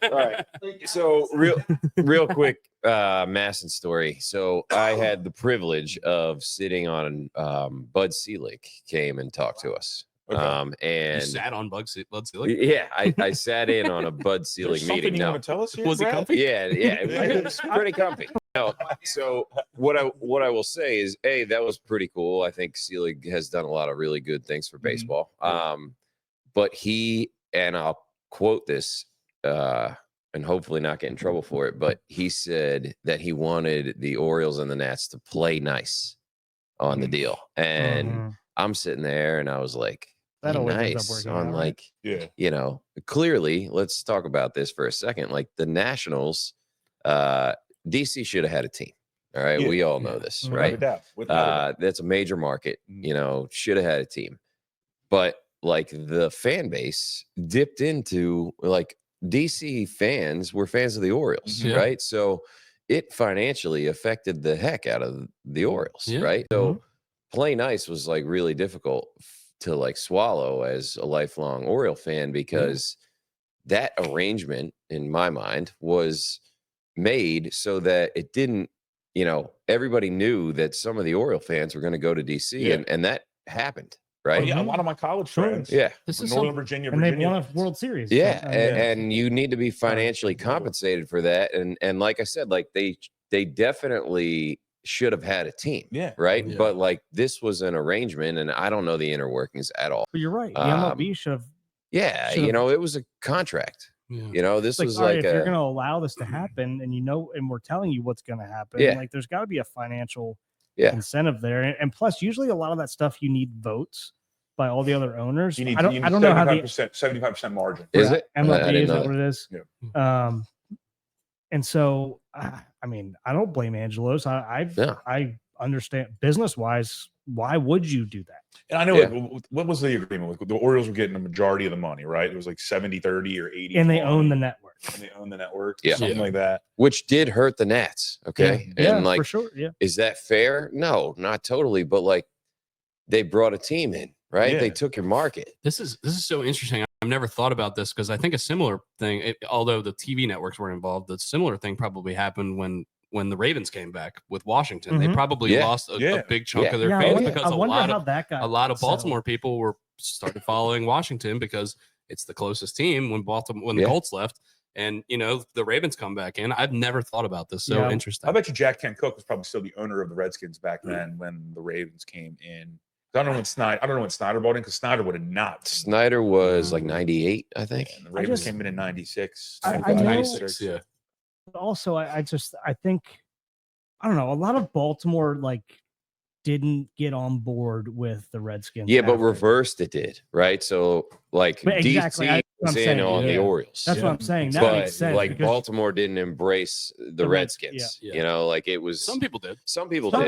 All right. So real quick, MASN story. So I had the privilege of sitting on Bud Selig came and talked to us. Okay. And You sat on Bud Selig? yeah, I sat in on a Bud Selig meeting. You No, want to tell us here, Was it Brad? comfy? yeah, it was pretty comfy. No, so what I will say is, that was pretty cool. I think Selig has done a lot of really good things for baseball. But he, and I'll quote this, and hopefully not get in trouble for it, but he said that he wanted the Orioles and the Nats to play nice on the deal. And I'm sitting there and I was like, That play always ends up nice working on out, like, right? you know, clearly, let's talk about this for a second. Like the Nationals, DC should have had a team. All right. We all know this, right? Without a doubt. That's a major market, you know, should have had a team. But like the fan base dipped into, like, DC fans were fans of the Orioles, right? So it financially affected the heck out of the Orioles, right? So play nice was like really difficult to like swallow as a lifelong Oriole fan, because that arrangement in my mind was made so that it didn't, you know, everybody knew that some of the Oriole fans were going to go to DC, and that happened. Right. Oh, yeah, a lot of my college friends. Yeah. This is Northern Virginia. And they've won a World Series. Yeah. So, and you need to be financially compensated for that. And like I said, like they definitely should have had a team. Yeah. Right. Yeah. But like this was an arrangement, and I don't know the inner workings at all. But you're right. The MLB should have. Yeah. You know, it was a contract. Yeah. You know, this was like if you're going to allow this to happen, and you know, and we're telling you what's going to happen, like there's got to be a financial incentive there. And plus, usually a lot of that stuff you need votes by all the other owners. You need, I don't know how the 75% margin. Is it? MLB, is that what it is? Yeah. And so I mean, I don't blame Angelos. I understand business wise, why would you do that? And I know what was the agreement with the Orioles were getting a majority of the money, right? It was like 70-30 or 80. And they own the network. And they own the network. Yeah. Something like that. Which did hurt the Nats. Okay. Yeah, And like, for sure. Yeah. Is that fair? No, not totally. But like they brought a team in, right? Yeah. They took your market. This is so interesting. I've never thought about this, because I think a similar thing, although the TV networks weren't involved, the similar thing probably happened when the Ravens came back with Washington. They probably lost a big chunk of their fans because a lot of Baltimore people started following Washington because it's the closest team when the Colts left. And, you know, the Ravens come back in. I've never thought about this. So interesting. I bet you Jack Kent Cooke was probably still the owner of the Redskins back then when the Ravens came in. I don't know when Snyder bought in, because Snyder would have not. Snyder was like 98, I think. And the Ravens came in 96. I know. 96, yeah. Also, I think, I don't know, a lot of Baltimore like didn't get on board with the Redskins. Yeah, but reversed it did, right? So like exactly, DC was in on the Orioles. That's what I'm saying. That but makes sense. Like Baltimore didn't embrace the Redskins. You know, like it was. Some people did. Some people did.